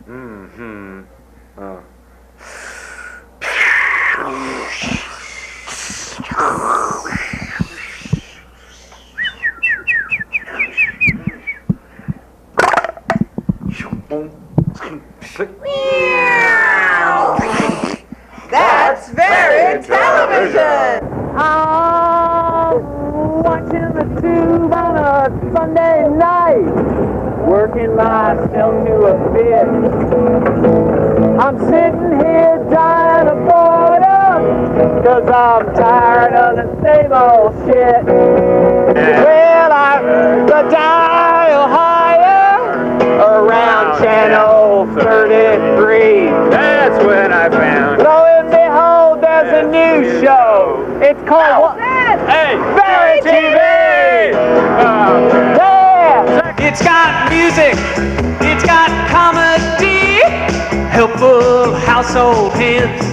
Mm-hmm. Oh. That's very television! I'm watching the tube on a Sunday night, working myself to a fit. I'm sitting here dying of boredom, cause I'm tired of the same old shit. Well, I heard the dial higher around channel 33. That's when I found. Lo and behold, there's a new show. It's called what? Hey, ACTV! Yeah! It's got music, it's got comedy, helpful household hints.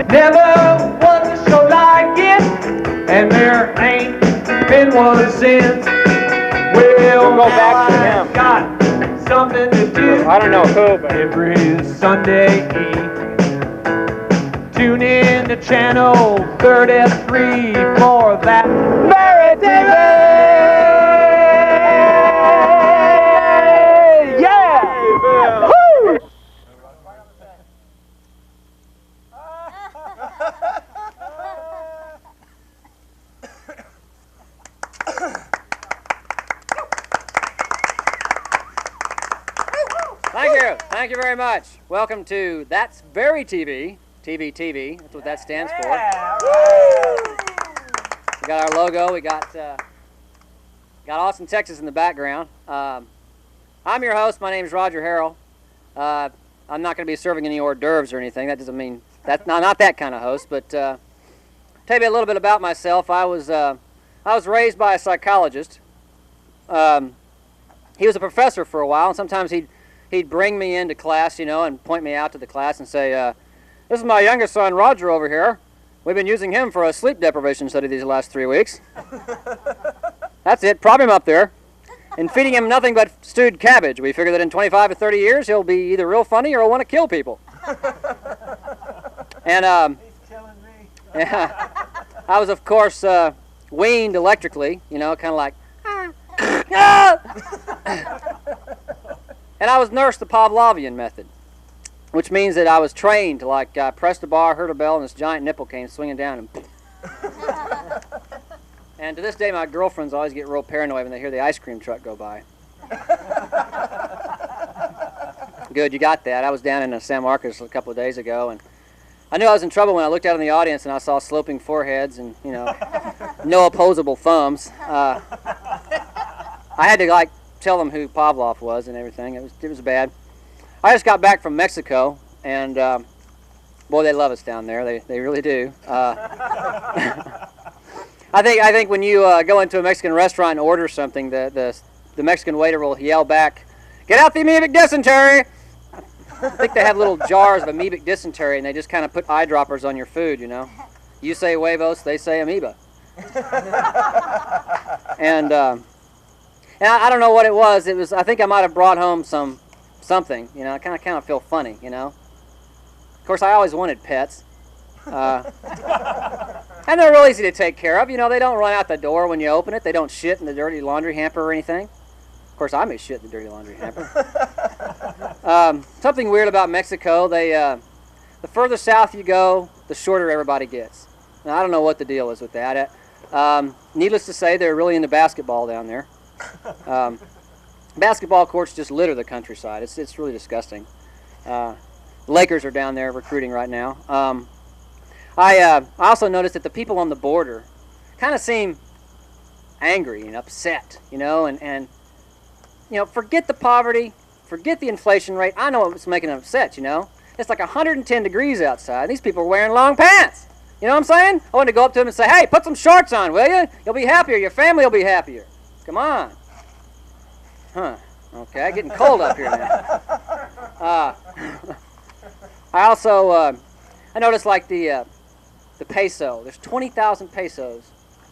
Never was a show like it, and there ain't been one since. We'll go back to him. Got something to do. I don't know who, but Every Sunday eve, tune in to channel 33 for that very TV. Yeah! Woo! Thank you very much. Welcome to That's Very TV. TV. That's what that stands for. We got our logo. We got Austin, Texas in the background. I'm your host. My name is Roger Harrell. I'm not going to be serving any hors d'oeuvres or anything. That doesn't mean that's not that kind of host. But tell you a little bit about myself. I was raised by a psychologist. He was a professor for a while, and sometimes he'd bring me into class, you know, and point me out to the class and say, this is my youngest son, Roger, over here. We've been using him for a sleep deprivation study these last 3 weeks. That's it. Prop him up there. And feeding him nothing but stewed cabbage. We figure that in 25 to 30 years, he'll be either real funny or he'll want to kill people. And, He's killing me. yeah, I was, of course, weaned electrically, you know, kind of like, and I was nursed the Pavlovian method, which means that I was trained to, like, press the bar, heard a bell, and this giant nipple came swinging down, and and to this day, my girlfriends always get real paranoid when they hear the ice cream truck go by. Good, you got that. I was down in San Marcos a couple of days ago, and I knew I was in trouble when I looked out in the audience and I saw sloping foreheads and, you know, no opposable thumbs. I had to, like, tell them who Pavlov was and everything. It was bad. I just got back from Mexico, and boy, they love us down there. They really do. I think when you go into a Mexican restaurant and order something, the Mexican waiter will yell back, "Get out the amoebic dysentery!" I think they have little jars of amoebic dysentery, and they just kind of put eyedroppers on your food, you know. You say huevos, they say amoeba. And I don't know what it was. I think I might have brought home something, you know. I kind of feel funny, you know. Of course, I always wanted pets. And they're real easy to take care of. You know, they don't run out the door when you open it. They don't shit in the dirty laundry hamper or anything. Of course, I may shit in the dirty laundry hamper. Something weird about Mexico, the further south you go, the shorter everybody gets. Now, I don't know what the deal is with that. Needless to say, they're really into basketball down there. Basketball courts just litter the countryside. It's really disgusting. Lakers are down there recruiting right now. I also noticed that the people on the border kind of seem angry and upset, you know, and you know, forget the poverty, forget the inflation rate. I know what's making them upset, you know. It's like 110 degrees outside. These people are wearing long pants. You know what I'm saying? I want to go up to them and say, hey, put some shorts on, will you? You'll be happier. Your family will be happier. Come on. Huh. Okay, getting cold up here now. I also, I noticed like the peso. There's 20,000 pesos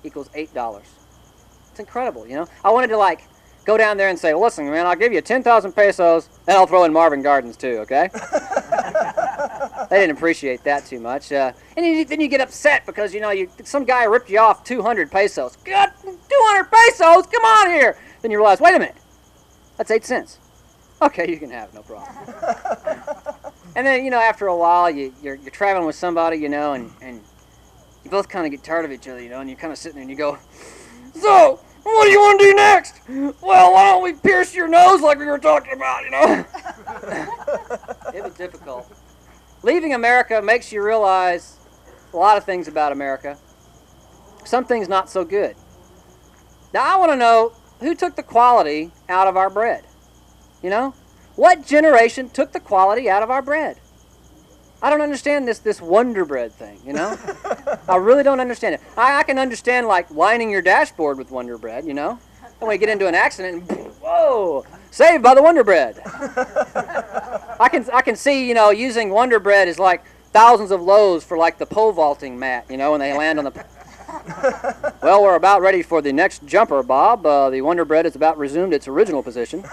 equals $8. It's incredible, you know. I wanted to like go down there and say, listen, man, I'll give you 10,000 pesos, and I'll throw in Marvin Gardens too, okay? They didn't appreciate that too much. And then you get upset because, you know, some guy ripped you off 200 pesos. God, 200 pesos? Come on here. Then you realize, wait a minute, that's 8 cents. Okay, you can have it, no problem. And then, you know, after a while, you're traveling with somebody, you know, and you both kind of get tired of each other, you know, and you're kind of sitting there and you go, so, what do you want to do next? Well, why don't we pierce your nose like we were talking about, you know? It was difficult. Leaving America makes you realize a lot of things about America. Some things not so good. Now, I want to know who took the quality out of our bread. You know? What generation took the quality out of our bread? I don't understand this Wonder Bread thing, you know? I really don't understand it. I can understand, like, lining your dashboard with Wonder Bread, you know? And when you get into an accident, and, whoa, saved by the Wonder Bread. I can see, you know, using Wonder Bread is like thousands of loaves for, like, the pole vaulting mat, you know, when they land on the... Well, we're about ready for the next jumper, Bob. The Wonder Bread has about resumed its original position.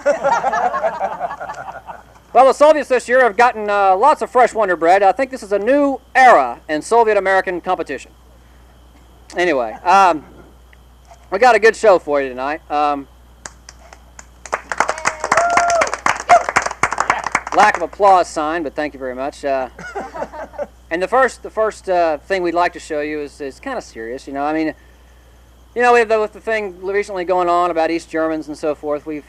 Well, the Soviets this year have gotten lots of fresh Wonder Bread. I think this is a new era in Soviet-American competition. Anyway, we got a good show for you tonight. Lack of applause sign, but thank you very much. And the first thing we'd like to show you is kind of serious. You know, I mean, you know, with the thing recently going on about East Germans and so forth, we've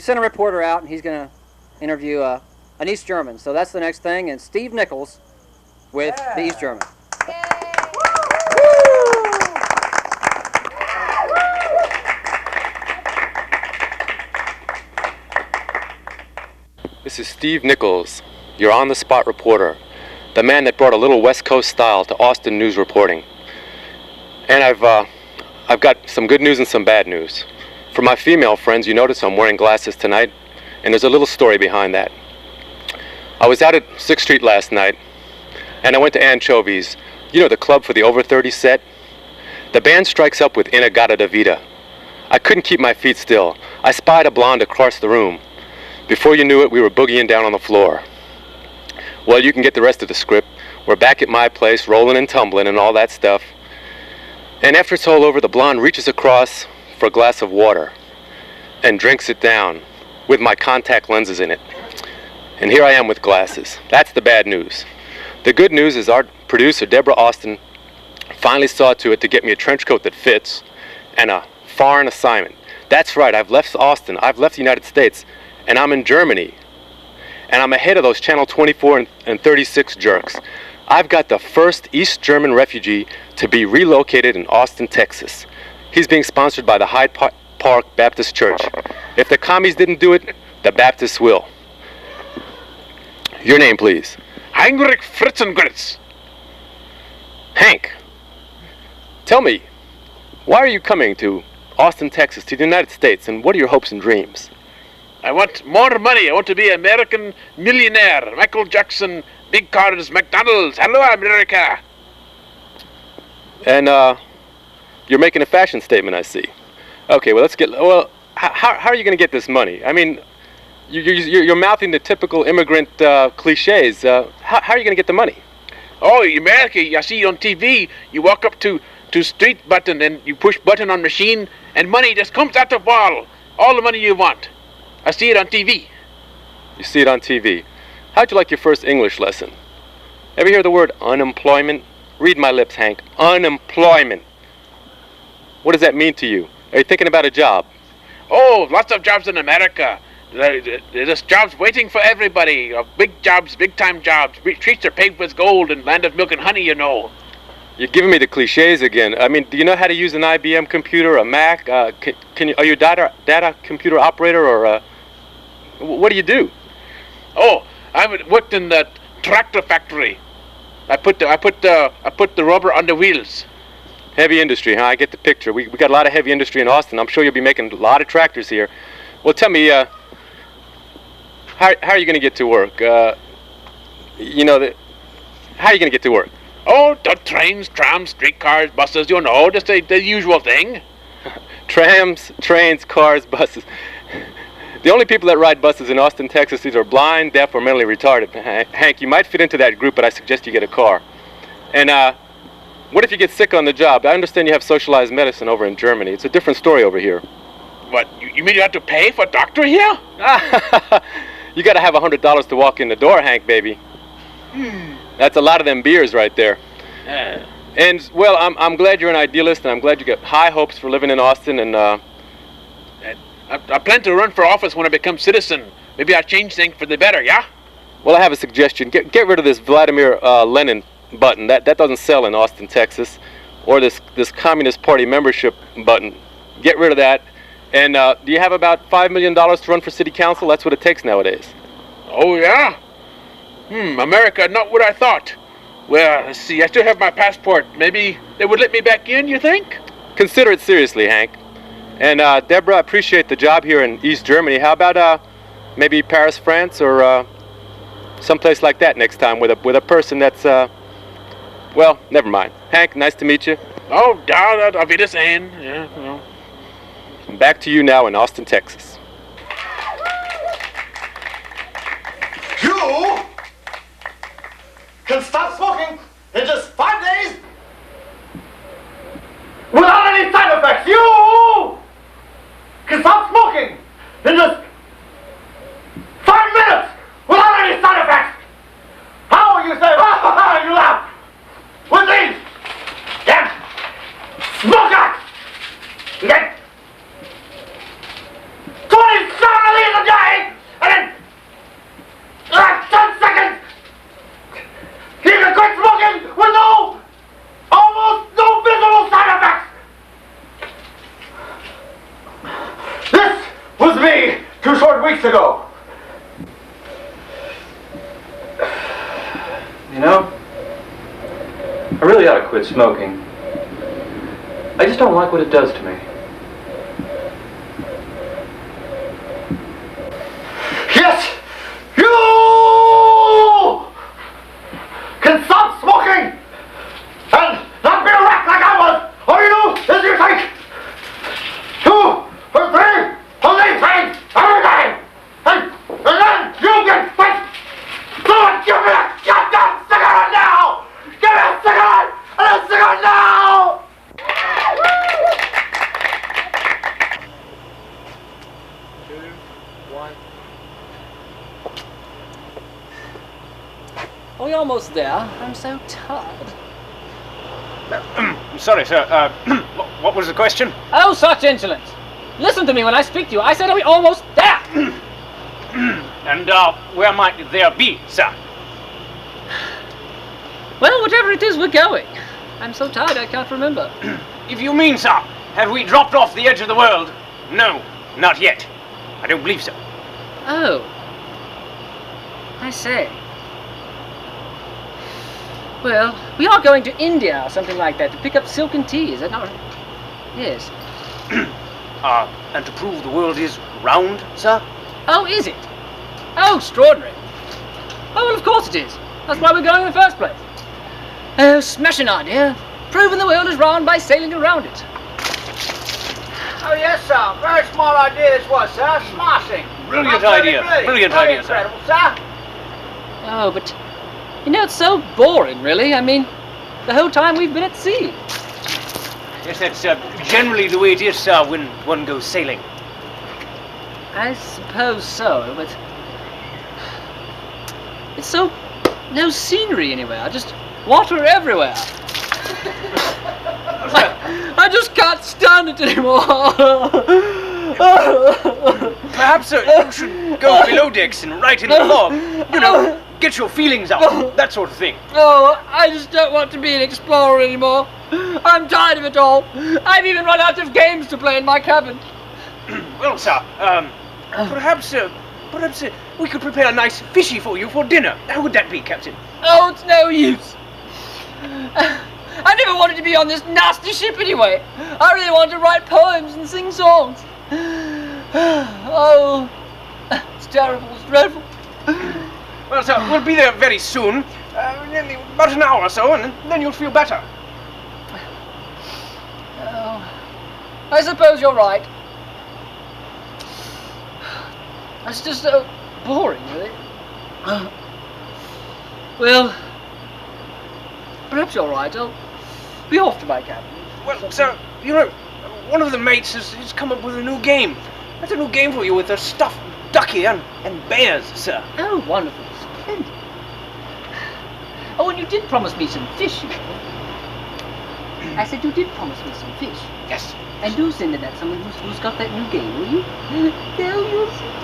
sent a reporter out, and he's going to interview an East German. So that's the next thing, and Steve Nichols with the East German. This is Steve Nichols, your on-the-spot reporter, the man that brought a little West Coast style to Austin news reporting. And I've got some good news and some bad news. For my female friends, you notice I'm wearing glasses tonight, and there's a little story behind that. I was out at 6th Street last night, and I went to Anchovies, you know, the club for the over 30 set. The band strikes up with ABRAcaDEBRA. I couldn't keep my feet still. I spied a blonde across the room. Before you knew it, we were boogieing down on the floor. Well, you can get the rest of the script. We're back at my place, rolling and tumbling and all that stuff. And after it's all over, the blonde reaches across for a glass of water and drinks it down with my contact lenses in it. And here I am with glasses. That's the bad news. The good news is our producer, Deborah Austin, finally saw to it to get me a trench coat that fits and a foreign assignment. That's right, I've left Austin, I've left the United States, and I'm in Germany. And I'm ahead of those Channel 24 and 36 jerks. I've got the first East German refugee to be relocated in Austin, Texas. He's being sponsored by the Hyde Park Baptist Church. If the commies didn't do it, the Baptists will. Your name, please. Heinrich Fritzengritz. Hank, tell me, why are you coming to Austin, Texas, to the United States, and what are your hopes and dreams? I want more money. I want to be an American millionaire. Michael Jackson, big cars, McDonald's. Hello, America. And you're making a fashion statement, I see. Okay, well, how are you going to get this money? I mean, you're mouthing the typical immigrant cliches. How are you going to get the money? Oh, America, you see on TV, you walk up to street button and you push button on machine and money just comes out the wall. All the money you want. I see it on TV. You see it on TV. How'd you like your first English lesson? Ever hear the word unemployment? Read my lips, Hank. Unemployment. What does that mean to you? Are you thinking about a job? Oh, lots of jobs in America. There's jobs waiting for everybody. Big jobs, big-time jobs. Streets are paved with gold and land of milk and honey, you know. You're giving me the cliches again. I mean, do you know how to use an IBM computer, a Mac? Are you a data computer operator, or what do you do? Oh, I worked in the tractor factory. I put the rubber on the wheels. Heavy industry, huh? I get the picture. We got a lot of heavy industry in Austin. I'm sure you'll be making a lot of tractors here. Well, tell me, how are you going to get to work? How are you going to get to work? Oh, the trains, trams, streetcars, buses, you know, just the usual thing. Trams, trains, cars, buses. The only people that ride buses in Austin, Texas, either blind, deaf, or mentally retarded. Hank, you might fit into that group, but I suggest you get a car. And what if you get sick on the job? I understand you have socialized medicine over in Germany. It's a different story over here. What, you mean you have to pay for a doctor here? You gotta have $100 to walk in the door, Hank, baby. That's a lot of them beers right there. And, well, I'm glad you're an idealist, and I'm glad you got high hopes for living in Austin, and I plan to run for office when I become citizen. Maybe I'll change things for the better, yeah? well, I have a suggestion. Get rid of this Vladimir Lenin button. That doesn't sell in Austin, Texas. Or this Communist Party membership button. Get rid of that. And do you have about $5 million to run for city council? That's what it takes nowadays. Oh, yeah? America, not what I thought. Well, let's see, I still have my passport. Maybe they would let me back in, you think? Consider it seriously, Hank. And Deborah, I appreciate the job here in East Germany. How about maybe Paris, France, or someplace like that next time with a person that's well, never mind. Hank, nice to meet you. Oh, da, auf Wiedersehen. Yeah, well. Back to you now in Austin, Texas. You can stop smoking in just 5 days without any side effects. You can stop smoking in just 5 minutes without any side effects. How you say, you laugh. With these, get smoker, get 27 of these a day, and then 10 seconds. You can quit smoking with almost no visible side effects. This was me 2 short weeks ago. You know, I really ought to quit smoking. I just don't like what it does to me. Yes, you can stop smoking and not be a wreck like I was. All you do is you take 2 or 3 of these things every day, and then you get fit. Someone give me a goddamn cigarette now! Give me a cigarette and a cigarette now! Are we almost there? I'm so tired. Sorry, sir. What was the question? Oh, such insolence! Listen to me when I speak to you. I said, are we almost there? And where might there be, sir? Well, whatever it is, we're going. I'm so tired I can't remember. If you mean, sir, have we dropped off the edge of the world? No, not yet. I don't believe so. Oh. I say. Well, we are going to India or something like that to pick up silken tea, is that not right? Yes. And to prove the world is round, sir? Oh, is it? Oh, extraordinary. Oh, well, of course it is. That's why we're going in the first place. Oh, smashing idea. Proving the world is round by sailing around it. Oh, yes, sir. Very smart idea this was, sir. Smashing. Brilliant idea. Brilliant idea, sir. Incredible, sir. Oh, but, you know, it's so boring, really. I mean, the whole time we've been at sea. Yes, that's generally the way it is, sir, when one goes sailing. I suppose so, but it's so no scenery anywhere. Just water everywhere. I just can't stand it anymore. Perhaps, sir, you should go below decks and write in the log. You know, get your feelings out, that sort of thing. Oh, I just don't want to be an explorer anymore. I'm tired of it all. I've even run out of games to play in my cabin. Well, sir, perhaps we could prepare a nice fishy for you for dinner. How would that be, Captain? Oh, it's no use. I never wanted to be on this nasty ship anyway. I really wanted to write poems and sing songs. Oh, it's terrible, it's dreadful. Well, sir, we'll be there very soon. About an hour or so, and then you'll feel better. Oh, I suppose you're right. That's just boring, really. Well, perhaps you're right. I'll be off to my cabin. Well, sir, you know, one of the mates has come up with a new game. That's a new game for you with a stuffed ducky and bears, sir. Oh, wonderful. Splendid. Oh, and you did promise me some fish, you know. I said you did promise me some fish. Yes. And do send it at someone who's got that new game, will you?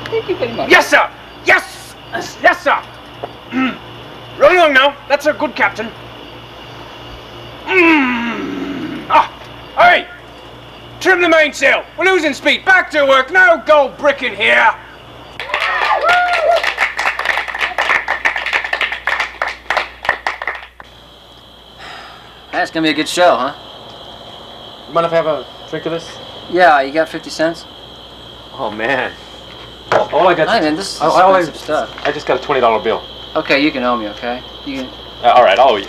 Thank you very much. Yes, sir! Yes! Yes, sir! Roll along now. That's a good captain. Hey! Trim the mainsail. We're losing speed. Back to work. No gold brick in here. That's gonna be a good show, huh? You mind if I have a drink of this? Yeah, you got 50 cents? Oh man. All I got. I mean, this is expensive stuff. I just got a $20 bill. Okay, you can owe me, okay? You can. All right, I'll owe you.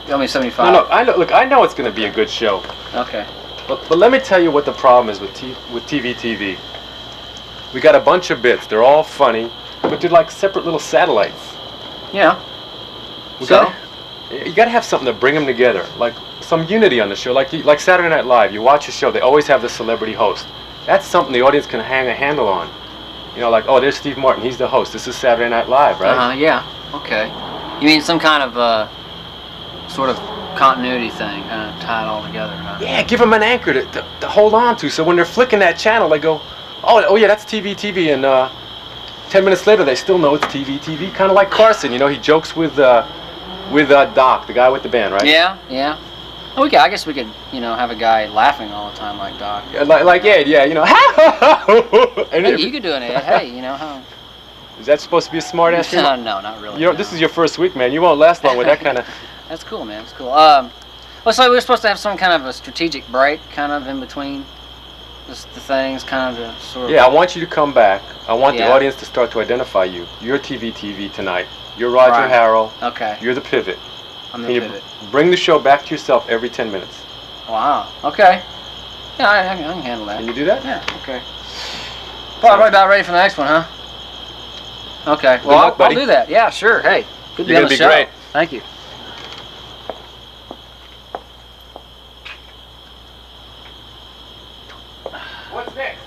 You owe me 75. No, look, I know it's going to be a good show. Okay. But let me tell you what the problem is with TV. We got a bunch of bits. They're all funny, but they're like separate little satellites. Yeah. You got to have something to bring them together, like some unity on the show, like Saturday Night Live. You watch a show, they always have the celebrity host. That's something the audience can hang a handle on. You know, like, oh, there's Steve Martin, he's the host. This is Saturday Night Live, right? Yeah. Okay. You mean some kind of sort of continuity thing, kind of tie it all together, huh? Yeah, give them an anchor to hold on to, so when they're flicking that channel, they go, oh yeah, that's TV, and 10 minutes later they still know it's TV. Kind of like Carson, you know, he jokes with Doc, the guy with the band, right? Yeah. Oh, I guess we could, you know, have a guy laughing all the time like Doc. Yeah, like Ed, yeah, you know. Hey, you could do an Ed. Hey, you know how? Is that supposed to be a smart ass? No, not really. You know, this is your first week, man. You won't last long with that kind of. That's cool, man. That's cool. Well, so we were supposed to have some kind of a strategic break, kind of in between the things, kind of to sort of. Yeah, I want you to come back. I want the audience to start to identify you. You're TV tonight. You're Roger Harrell. Okay. You're the pivot. I'm the pivot. Bring the show back to yourself every 10 minutes. Wow. Okay. Yeah, I can handle that. Can you do that? Yeah. Okay. Probably about ready for the next one, huh? Okay. Well, luck, I'll do that. Yeah, sure. Hey, good to be on the show. Great. Thank you. What's next?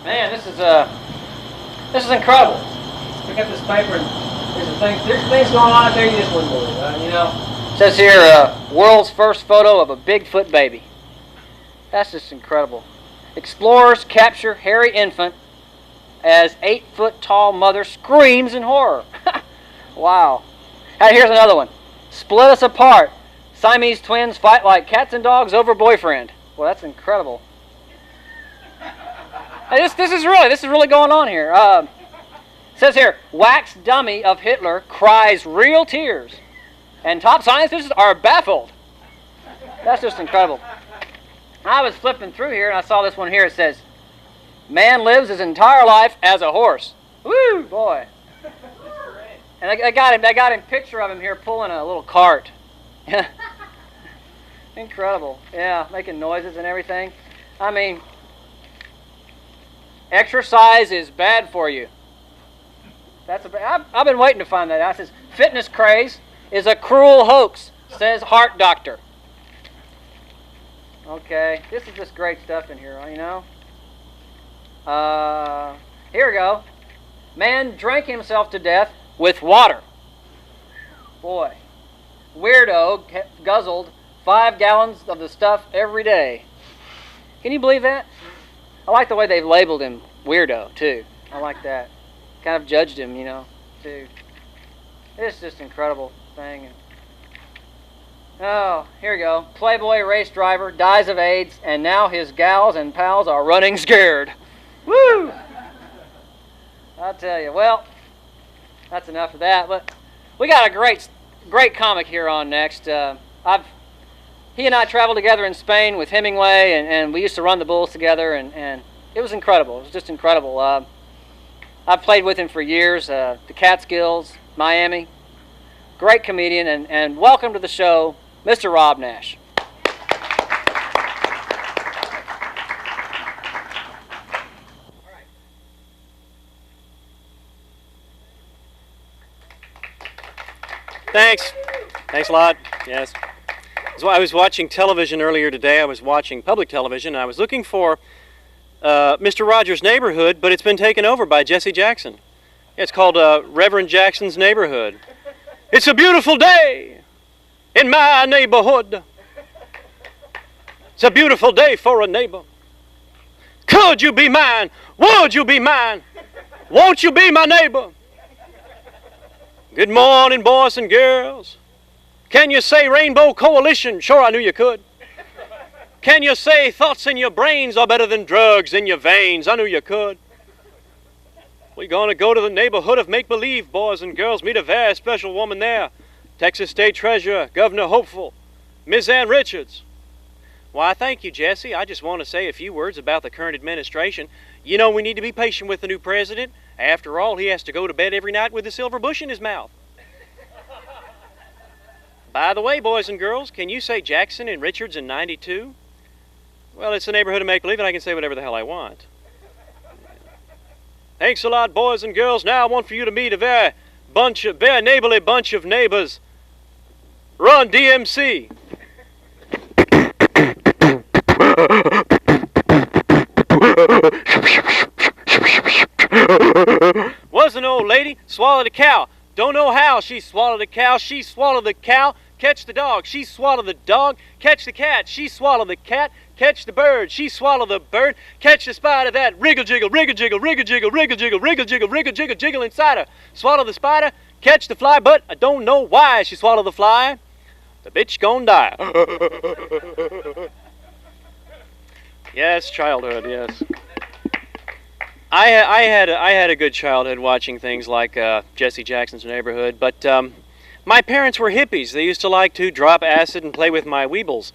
Man, this is incredible. Pick up this paper and there's things going on out there you just wouldn't believe. You know, it says here, world's first photo of a Bigfoot baby. That's just incredible. Explorers capture hairy infant as 8-foot-tall mother screams in horror. Wow. Hey, here's another one. Split us apart. Siamese twins fight like cats and dogs over boyfriend. Well, that's incredible. Hey, this is really going on here. It says here, wax dummy of Hitler cries real tears, and top scientists are baffled. That's just incredible. I was flipping through here and I saw this one here. It says, man lives his entire life as a horse. Woo, boy. And I got him picture of him here pulling a little cart. Incredible. Yeah, making noises and everything. I mean, exercise is bad for you. I've been waiting to find that out. It says, fitness craze is a cruel hoax, says heart doctor. Okay, this is just great stuff in here, you know. Here we go. Man drank himself to death with water. Boy. Weirdo guzzled 5 gallons of the stuff every day. Can you believe that? I like the way they've labeled him weirdo, too. I like that. Kind of judged him, you know, too. It's just an incredible thing. Oh, here we go. Playboy race driver dies of AIDS, and now his gals and pals are running scared. Woo! I'll tell you. Well, that's enough of that. But we got a great comic here on next. He and I traveled together in Spain with Hemingway, and we used to run the Bulls together, and it was incredible. It was just incredible. I've played with him for years. The Catskills, Miami. Great comedian, and welcome to the show, Mr. Rob Nash. Thanks. Thanks a lot. Yes. So I was watching television earlier today. I was watching public television, and I was looking for Mr. Rogers' Neighborhood, but it's been taken over by Jesse Jackson. It's called Reverend Jackson's Neighborhood. It's a beautiful day in my neighborhood. It's a beautiful day for a neighbor. Could you be mine? Would you be mine? Won't you be my neighbor? Good morning, boys and girls. Can you say Rainbow Coalition? Sure, I knew you could. Can you say thoughts in your brains are better than drugs in your veins? I knew you could. We're going to go to the neighborhood of make-believe, boys and girls. Meet a very special woman there. Texas State Treasurer, Governor Hopeful, Miss Ann Richards. Why, thank you, Jesse. I just want to say a few words about the current administration. You know, we need to be patient with the new president. After all, he has to go to bed every night with a silver bush in his mouth. By the way, boys and girls, can you say Jackson and Richards in 92? Well, it's the neighborhood of make-believe, and I can say whatever the hell I want. Thanks a lot, boys and girls. Now I want for you to meet a very neighborly bunch of neighbors. Run, DMC. Was an old lady, swallowed a cow. Don't know how she swallowed a cow. She swallowed the cow. Catch the dog. She swallowed the dog. Catch the cat. She swallowed the cat. Catch the bird. She swallowed the bird. Catch the spider. That wriggle jiggle, wriggle jiggle, wriggle jiggle, wriggle jiggle, wriggle jiggle, wriggle jiggle, jiggle inside her. Swallow the spider. Catch the fly, but I don't know why she swallowed the fly. The bitch gonna die. Yes, childhood. Yes. I had a good childhood watching things like Jesse Jackson's Neighborhood, but my parents were hippies. They used to like to drop acid and play with my weebles.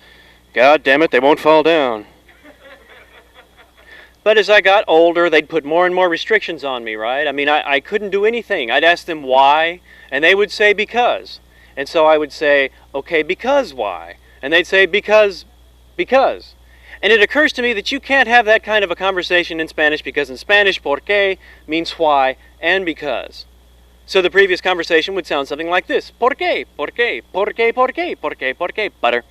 God damn it, they won't fall down. But as I got older, they'd put more and more restrictions on me, right? I mean, I couldn't do anything. I'd ask them why, and they would say because. And so I would say, okay, because why? And they'd say because. And it occurs to me that you can't have that kind of a conversation in Spanish, because in Spanish, por qué means why and because. So the previous conversation would sound something like this. Por qué, por qué, por qué, por qué, por qué, por qué, butter.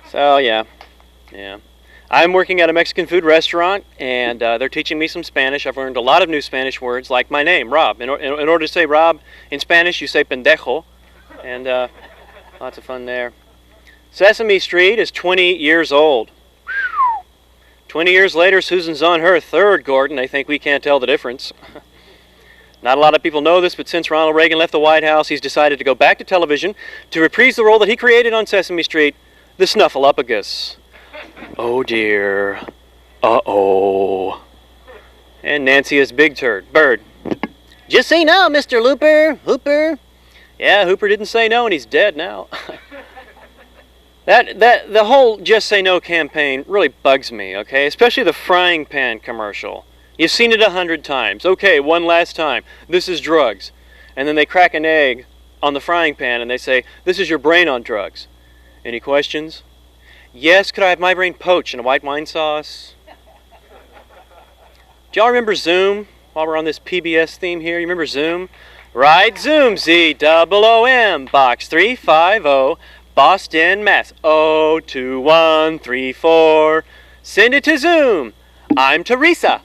So, yeah. I'm working at a Mexican food restaurant, and they're teaching me some Spanish. I've learned a lot of new Spanish words, like my name, Rob. In order to say Rob in Spanish, you say pendejo, and lots of fun there. Sesame Street is 20 years old. 20 years later, Susan's on her third Gordon. I think we can't tell the difference. Not a lot of people know this, but since Ronald Reagan left the White House, he's decided to go back to television to reprise the role that he created on Sesame Street, the Snuffleupagus. Oh dear. Uh-oh. And Nancy is Big Bird. Just say no, Mr. Hooper. Yeah, Hooper didn't say no, and he's dead now. The whole Just Say No campaign really bugs me, okay? Especially the frying pan commercial. You've seen it 100 times. Okay, one last time. This is drugs. And then they crack an egg on the frying pan and they say, this is your brain on drugs. Any questions? Yes, could I have my brain poached in a white wine sauce? Do y'all remember Zoom? While we're on this PBS theme here, you remember Zoom? Right, Zoom, Z-O-O-M, box 350, Boston, Mass. 02134. Send it to Zoom. I'm Teresa.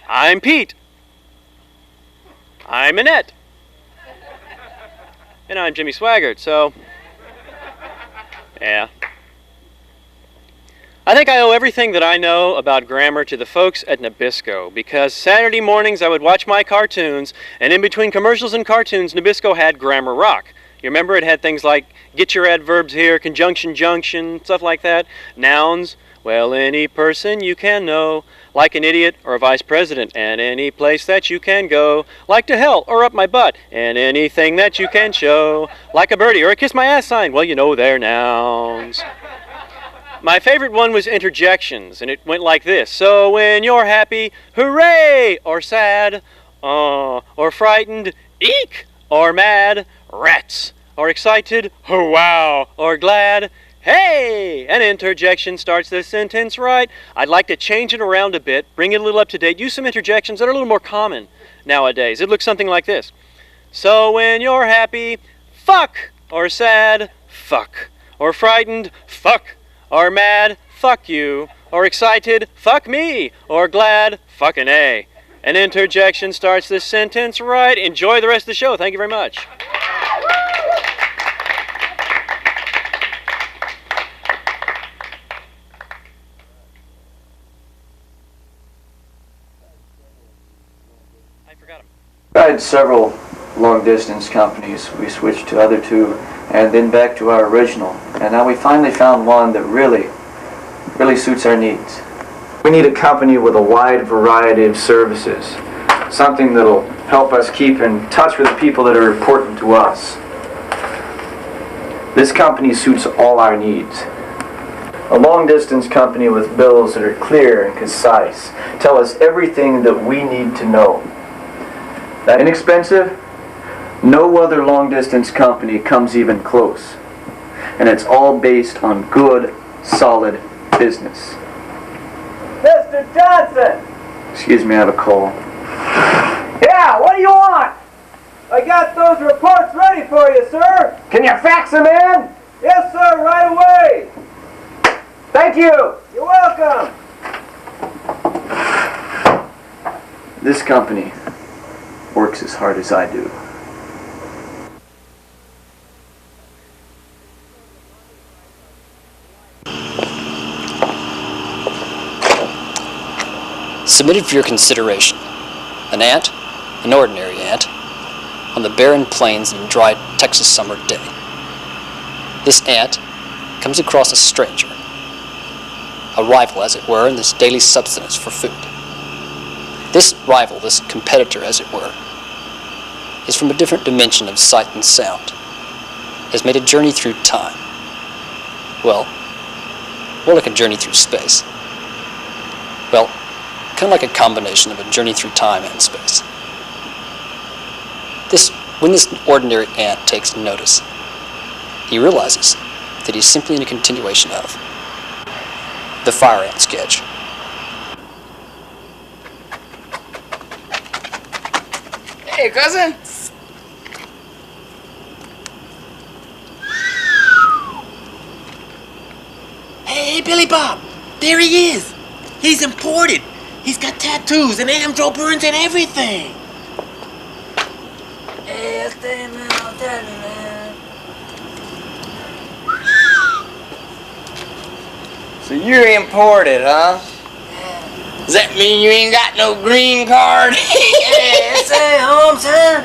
I'm Pete. I'm Annette. And I'm Jimmy Swaggart, so... yeah. I think I owe everything that I know about grammar to the folks at Nabisco, because Saturday mornings I would watch my cartoons, and in between commercials and cartoons, Nabisco had Grammar Rock. You remember it had things like, get your adverbs here, conjunction, junction, stuff like that. Nouns, well, any person you can know, like an idiot or a vice president, and any place that you can go, like to hell or up my butt, and anything that you can show, like a birdie or a kiss my ass sign, well, you know they're nouns. My favorite one was interjections, and it went like this. So when you're happy, hooray, or sad, or frightened, eek, or mad, rats, or excited, oh wow, or glad, hey! An interjection starts the sentence right. I'd like to change it around a bit, bring it a little up to date, use some interjections that are a little more common nowadays. It looks something like this. So when you're happy, fuck, or sad, fuck, or frightened, fuck, or mad, fuck you, or excited, fuck me, or glad, fucking A. An interjection starts the sentence right. Enjoy the rest of the show. Thank you very much. I forgot him. Tried several long-distance companies. We switched to other two, and then back to our original. And now we finally found one that really suits our needs. We need a company with a wide variety of services. Something that'll help us keep in touch with the people that are important to us. This company suits all our needs. A long-distance company with bills that are clear and concise. Tell us everything that we need to know. That inexpensive? No other long-distance company comes even close. And it's all based on good, solid business. Mr. Johnson! Excuse me, I have a call. Yeah, what do you want? I got those reports ready for you, sir. Can you fax them in? Yes, sir, right away. Thank you. You're welcome. This company works as hard as I do. Submitted for your consideration. An ant, an ordinary ant, on the barren plains of a dry Texas summer day. This ant comes across a stranger, a rival, as it were, in this daily subsistence for food. This rival, this competitor, as it were, is from a different dimension of sight and sound, has made a journey through time. Well, more like a journey through space. Well, kind of like a combination of a journey through time and space. When this ordinary ant takes notice, he realizes that he's simply in a continuation of the fire ant sketch. Hey, cousin. Hey, Billy Bob, there he is. He's imported. He's got tattoos and Amdro burns and everything. Hey, man, I'll tell you, man. So you're imported, huh? Does that mean you ain't got no green card? Hey, say, Holmes, huh?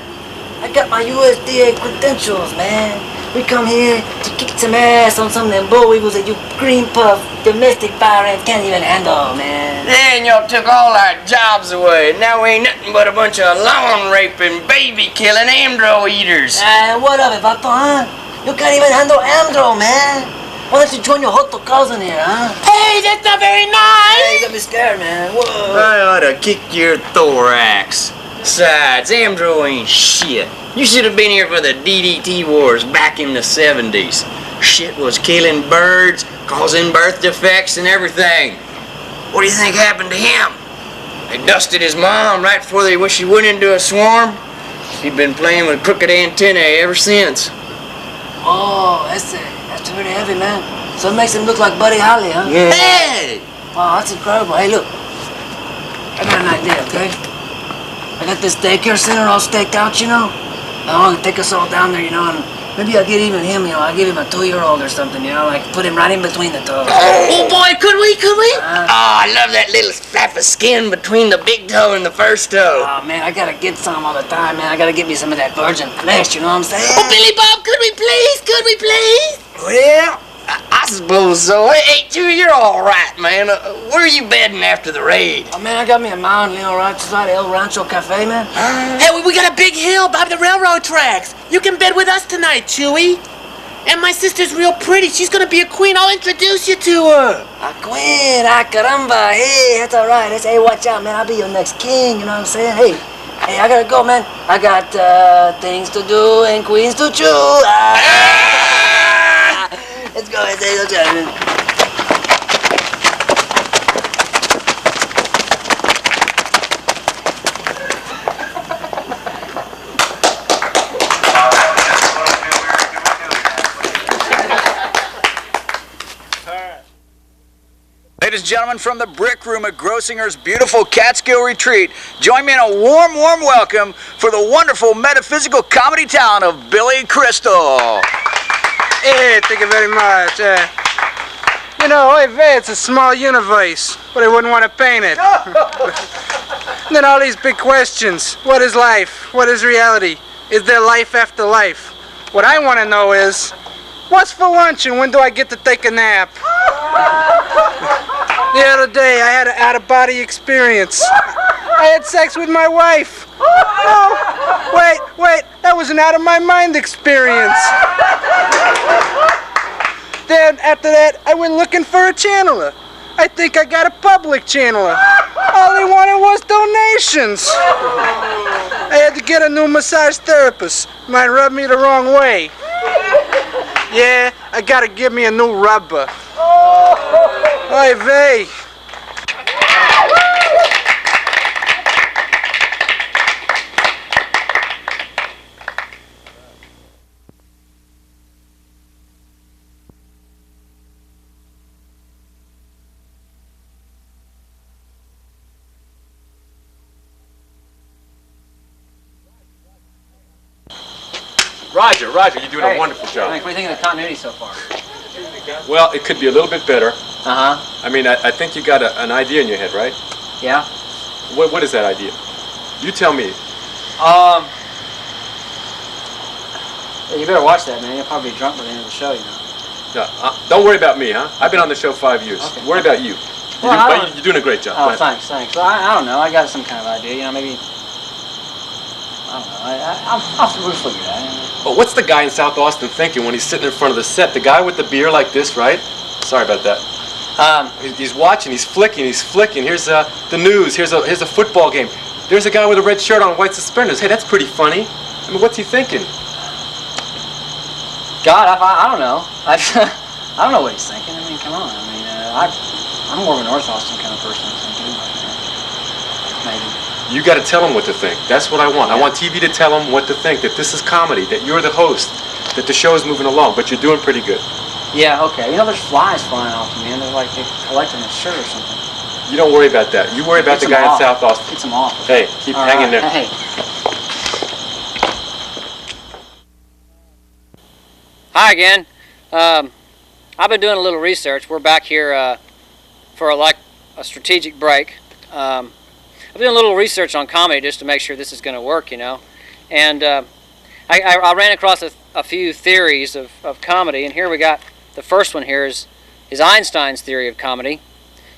I got my USDA credentials, man. We come here to kick some ass on some of them bull weevils that you green puff domestic fire ants can't even handle, man. Then y'all took all our jobs away. Now we ain't nothing but a bunch of lawn raping, baby killing Amdro eaters. What of it, Vato, huh? You can't even handle Amdro, man. Why don't you join your Hoto cousin here, huh? Hey, that's not very nice! Hey, you got me scared, man. Whoa. I ought to kick your thorax. Besides, Amdro ain't shit. You should have been here for the DDT wars back in the 70s. Shit was killing birds, causing birth defects and everything. What do you think happened to him? They dusted his mom right before she went into a swarm. He'd been playing with crooked antennae ever since. Oh, that's pretty heavy, man. So it makes him look like Buddy Holly, huh? Yeah. Hey! Wow, that's incredible. Hey, look. I got an idea, okay? I got this daycare center all staked out, you know? I want to take us all down there, you know, and maybe I'll get even him, you know. I'll give him a 2-year-old or something, you know, like put him right in between the toes. Oh boy, could we? I love that little flap of skin between the big toe and the first toe. Oh, man, I gotta get some all the time, man. I gotta get me some of that virgin flesh, you know what I'm saying? Oh, Billy Bob, could we please? Well, I suppose so. Hey, you're all right, man. Where are you bedding after the raid? Oh, man, I got me a mountain, you know, right beside El Rancho Cafe, man. Hey, we got a big hill by the railroad tracks. You can bed with us tonight, Chewy. And my sister's real pretty. She's gonna be a queen. I'll introduce you to her. A queen? Ah, caramba. Hey, that's all right. Hey, watch out, man. I'll be your next king, you know what I'm saying? Hey, I gotta go, man. I got things to do and queens to choose. Let's go, let's go. Ladies and gentlemen, from the Brick Room at Grossinger's beautiful Catskill Retreat, join me in a warm, warm welcome for the wonderful metaphysical comedy talent of Billy Crystal. Hey, thank you very much. You know, it's a small universe, but I wouldn't want to paint it. And then all these big questions. What is life? What is reality? Is there life after life? What I want to know is, what's for lunch and when do I get to take a nap? The other day, I had an out-of-body experience. I had sex with my wife. Oh, wait, that was an out-of-my-mind experience. Then, after that, I went looking for a channeler. I think I got a public channeler. All they wanted was donations. I had to get a new massage therapist. Mine rubbed me the wrong way. Yeah, I gotta give me a new rubber. Oy vey. Roger, you're doing a wonderful job. What do you think of the continuity so far? Well, it could be a little bit better. Uh-huh. I mean, I think you got an idea in your head, right? Yeah. What is that idea? You tell me. Yeah, you better watch that, man. You'll probably be drunk by the end of the show, you know. No, don't worry about me, huh? I've been on the show 5 years. Okay. Worry about you. You're doing a great job. Oh, thanks. Well, I don't know. I got some kind of idea, you know, maybe... I don't know. We'll figure it out. Oh, what's the guy in South Austin thinking when he's sitting in front of the set? The guy with the beer like this, right? Sorry about that. He's watching, he's flicking. Here's the news. Here's a football game. There's a guy with a red shirt on, white suspenders. Hey, that's pretty funny. I mean, what's he thinking? God, I don't know. I don't know what he's thinking. I mean, come on. I mean, I'm more of an North Austin kind of person, I think, anyway. Maybe. You got to tell him what to think. That's what I want. Yeah. I want TV to tell him what to think, that this is comedy, that you're the host, that the show is moving along, but you're doing pretty good. Yeah, okay. You know, there's flies flying off me, man. They're like they're collecting a shirt or something. You don't worry about that. You worry about the guy in South Austin. Get some off. Hey, keep hanging there. Hey. Hi again. I've been doing a little research. We're back here for a strategic break. I've been doing a little research on comedy just to make sure this is going to work, you know. And I ran across a few theories of comedy, and here we got the first one here is Einstein's theory of comedy,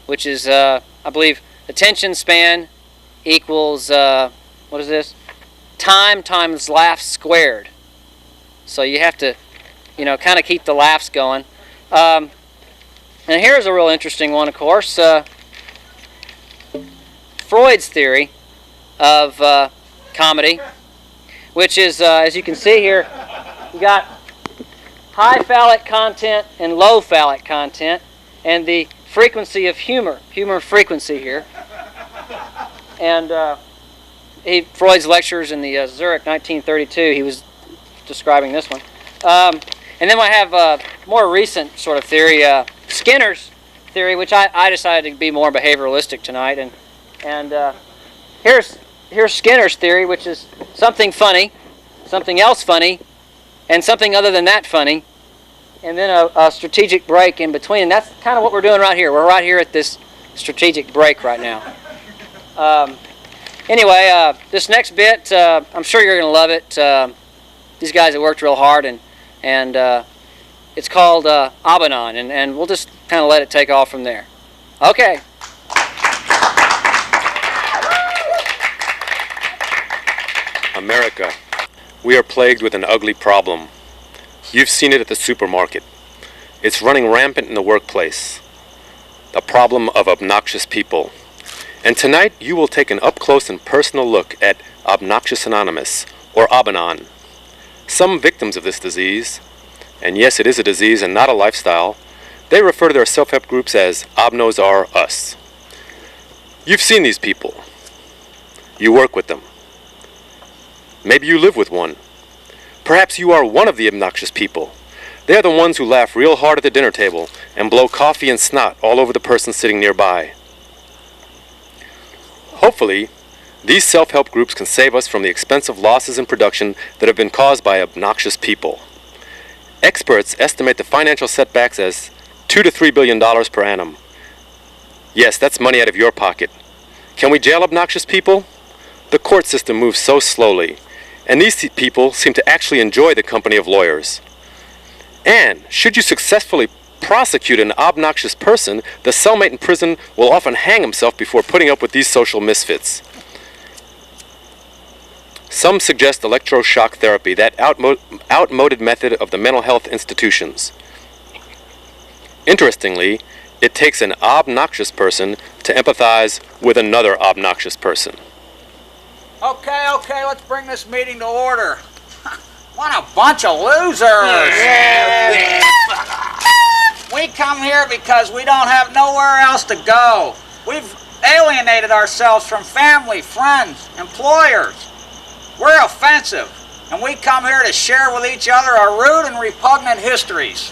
which is, I believe, attention span equals, what is this? Time times laughs squared. So you have to, you know, kind of keep the laughs going. And here's a real interesting one, of course. Freud's theory of comedy, which is, as you can see here, you got high phallic content and low phallic content, and the frequency of humor frequency here. And Freud's lectures in the Zurich 1932, he was describing this one. And then I have a more recent sort of theory, Skinner's theory, which I decided to be more behavioralistic tonight. And here's Skinner's theory, which is something funny, something else funny, and something other than that funny, and then a strategic break in between. And that's kind of what we're doing right here. We're right here at this strategic break right now. Anyway, this next bit, I'm sure you're going to love it. These guys have worked real hard, and it's called Abanon, and we'll just kind of let it take off from there. Okay. America, we are plagued with an ugly problem. You've seen it at the supermarket. It's running rampant in the workplace. The problem of obnoxious people. And tonight you will take an up-close and personal look at Obnoxious Anonymous, or Abanon. Some victims of this disease, and yes, it is a disease and not a lifestyle, they refer to their self-help groups as Obnos are us. You've seen these people. You work with them. Maybe you live with one. Perhaps you are one of the obnoxious people. They are the ones who laugh real hard at the dinner table and blow coffee and snot all over the person sitting nearby. Hopefully, these self-help groups can save us from the expensive losses in production that have been caused by obnoxious people. Experts estimate the financial setbacks as $2 to $3 billion per annum. Yes, that's money out of your pocket. Can we jail obnoxious people? The court system moves so slowly, and these people seem to actually enjoy the company of lawyers. And should you successfully prosecute an obnoxious person, the cellmate in prison will often hang himself before putting up with these social misfits. Some suggest electroshock therapy, that outmoded method of the mental health institutions. Interestingly, it takes an obnoxious person to empathize with another obnoxious person. Okay, let's bring this meeting to order. What a bunch of losers! Yeah. We come here because we don't have nowhere else to go. We've alienated ourselves from family, friends, employers. We're offensive, and we come here to share with each other our rude and repugnant histories.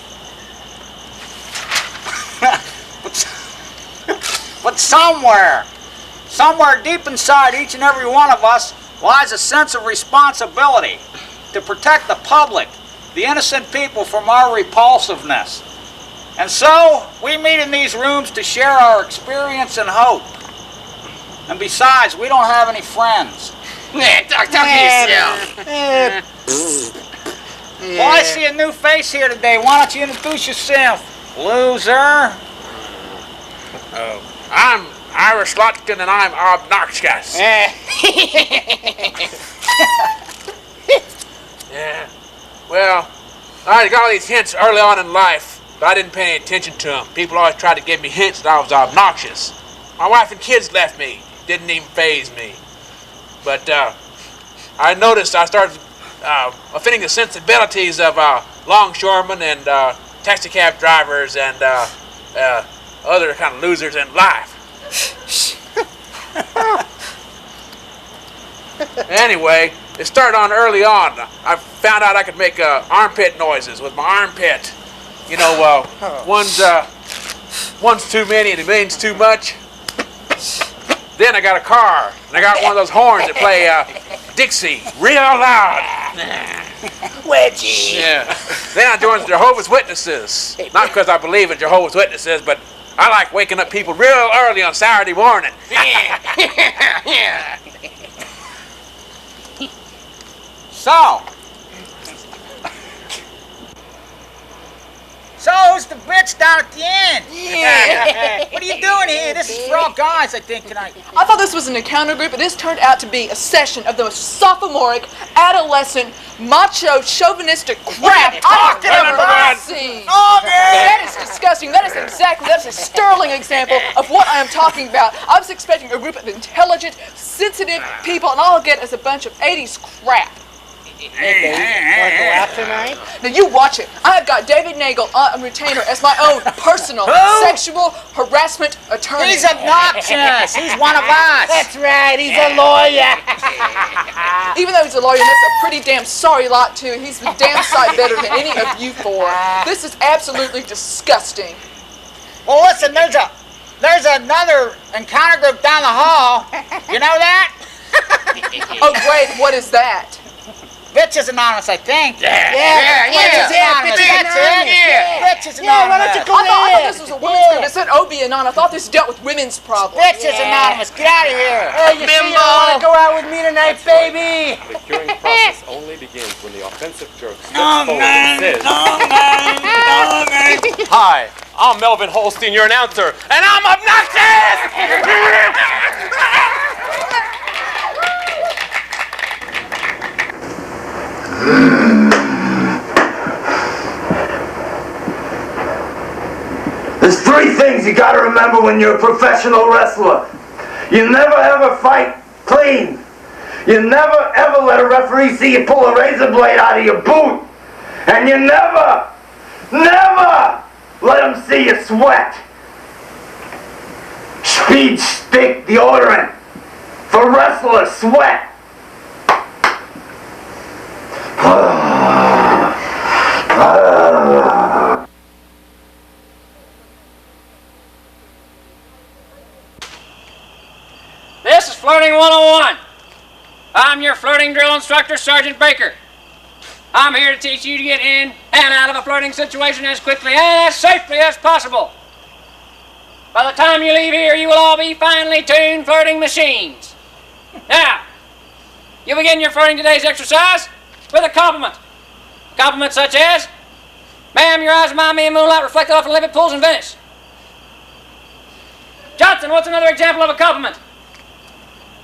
But somewhere deep inside each and every one of us lies a sense of responsibility to protect the public, the innocent people, from our repulsiveness. And so, we meet in these rooms to share our experience and hope. And besides, we don't have any friends. Talk to yourself. Well, I see a new face here today. Why don't you introduce yourself, loser? I'm Irish Lotkin, and I'm obnoxious. Yeah. Well, I got all these hints early on in life, but I didn't pay any attention to them. People always tried to give me hints that I was obnoxious. My wife and kids left me. Didn't even faze me. But I noticed I started offending the sensibilities of longshoremen and taxi cab drivers and other kind of losers in life. Anyway, it started on early on. I found out I could make armpit noises with my armpit. You know, one's too many and a million's too much. Then I got a car, and I got one of those horns that play Dixie real loud. Wedgie. Yeah. Then I joined the Jehovah's Witnesses. Not because I believe in Jehovah's Witnesses, but I like waking up people real early on Saturday morning. So who's the bitch down at the end? Yeah. What are you doing here? This is for all guys, I think, tonight. I thought this was an encounter group, but this turned out to be a session of the most sophomoric, adolescent, macho, chauvinistic crap I've ever seen. That is disgusting. That is a sterling example of what I am talking about. I was expecting a group of intelligent, sensitive people, and all I get is a bunch of 80s crap. Hey, baby, want to go out tonight? Now you watch it. I have got David Nagel on retainer as my own personal sexual harassment attorney. He's obnoxious. He's one of us. That's right. He's a lawyer. Even though he's a lawyer, that's a pretty damn sorry lot too. He's a damn sight better than any of you four. This is absolutely disgusting. Well, listen, there's another encounter group down the hall. You know that? Oh great, what is that? Bitches Anonymous, I think. Bitches Anonymous. Bitches Anonymous. Yeah, why don't you go I thought there? this was a women's group. It said OB Anon. I thought this dealt with women's problems. Bitches Anonymous, get out of here. Hey, you see, you want to go out with me tonight, baby? The curing process only begins when the offensive jerk steps forward and says, Hi, I'm Melvin Holstein, your announcer, and I'm obnoxious! There's three things you gotta remember when you're a professional wrestler. You never ever fight clean. You never ever let a referee see you pull a razor blade out of your boot. And you never let him see you sweat. Speed stick deodorant. For wrestlers, sweat. This is Flirting 101. I'm your flirting drill instructor, Sergeant Baker. I'm here to teach you to get in and out of a flirting situation as quickly and as safely as possible. By the time you leave here, you will all be finely tuned flirting machines. Now, you begin your flirting today's exercise with a compliment. Compliments such as, Ma'am, your eyes remind me of moonlight reflected off Olympic pools in Venice. Johnson, what's another example of a compliment?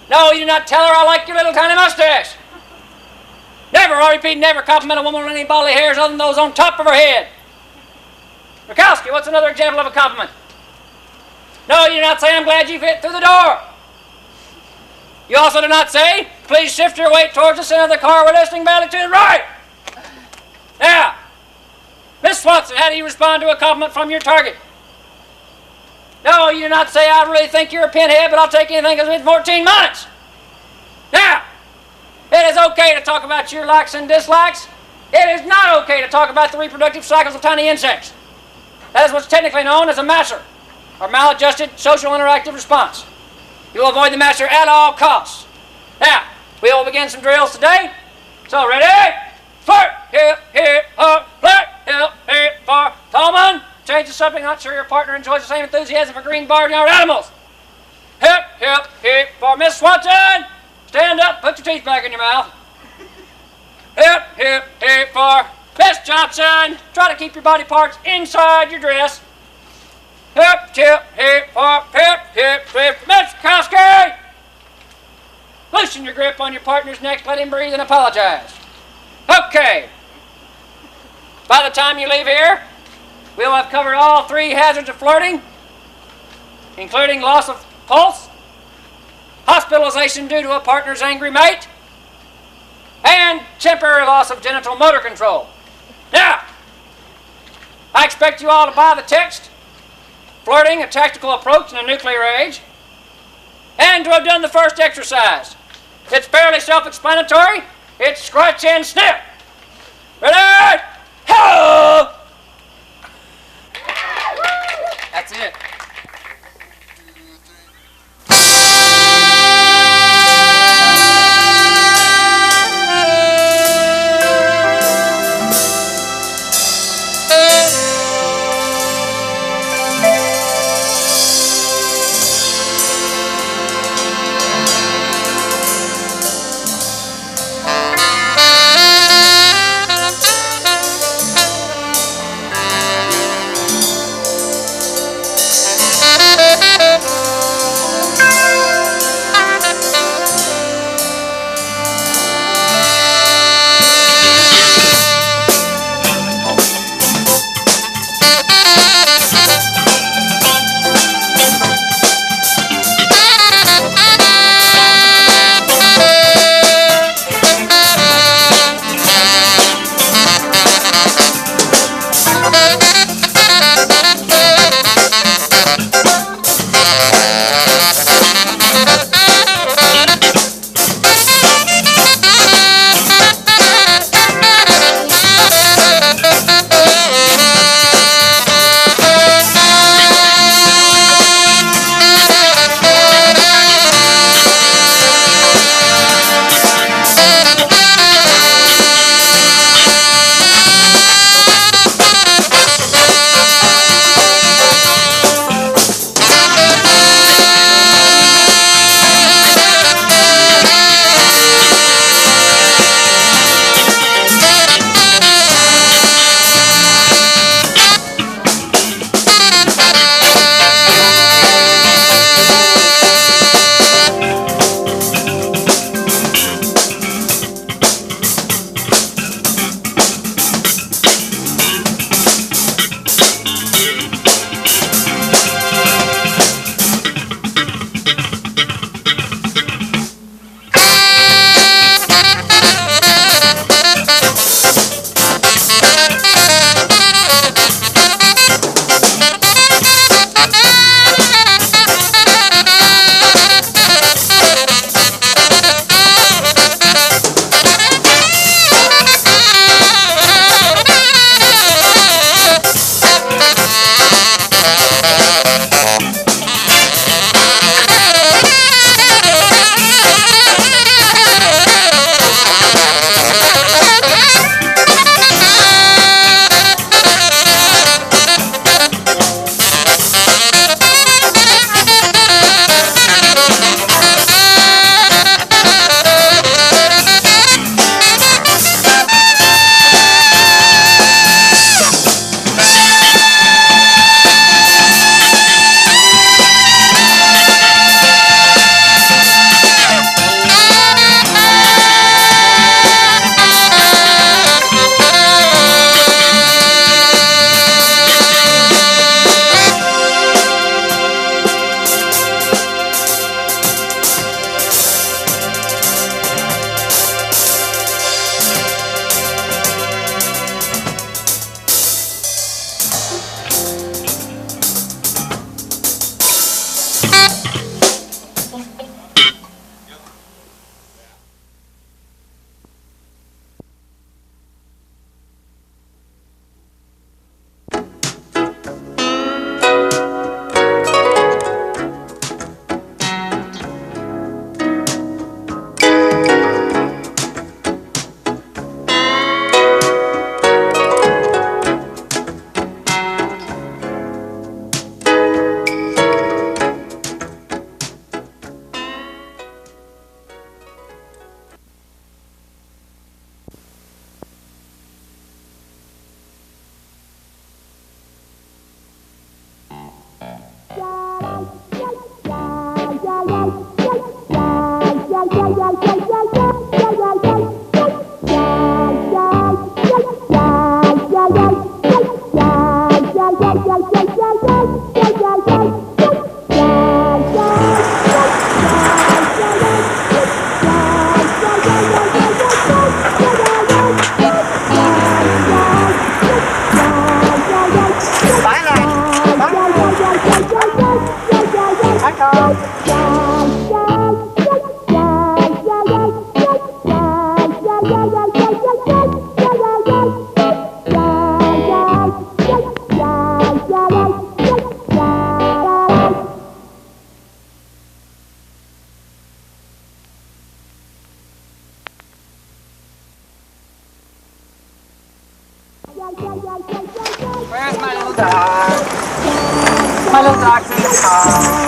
No, you do not tell her I like your little tiny mustache. Never, I repeat, never compliment a woman on any bodily hairs other than those on top of her head. Mikowski, what's another example of a compliment? No, you do not say, I'm glad you fit through the door. You also do not say, please shift your weight towards the center of the car. We're listening badly to the right. Now, Miss Swanson, how do you respond to a compliment from your target? No, you do not say, I really think you're a pinhead, but I'll take anything because it's 14 months. Now, it is okay to talk about your likes and dislikes. It is not okay to talk about the reproductive cycles of tiny insects. That is what's technically known as a masher, or maladjusted social interactive response. You will avoid the masher at all costs. Now, we will begin some drills today. So, ready? Flirt, hip, hip, hop, flirt, hip, hip, far. Tallman, change the subject. Not sure your partner enjoys the same enthusiasm for green barnyard animals. Hip, hip, hip, far. Miss Swanson, stand up, put your teeth back in your mouth. Hip, hip, hip, far. Miss Johnson, try to keep your body parts inside your dress. Hip, hip, hip, far. Hip, hip, hip. Miss Kowski, loosen your grip on your partner's neck, let him breathe and apologize. Okay. By the time you leave here, we'll have covered all three hazards of flirting, including loss of pulse, hospitalization due to a partner's angry mate, and temporary loss of genital motor control. Now, I expect you all to buy the text, Flirting, a Tactical Approach in a Nuclear Age, and to have done the first exercise. It's fairly self-explanatory. It's scratch and sniff. Ready? Hello! Where's my little dog? My little dog's in the car.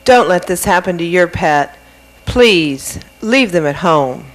Don't let this happen to your pet. Please, leave them at home.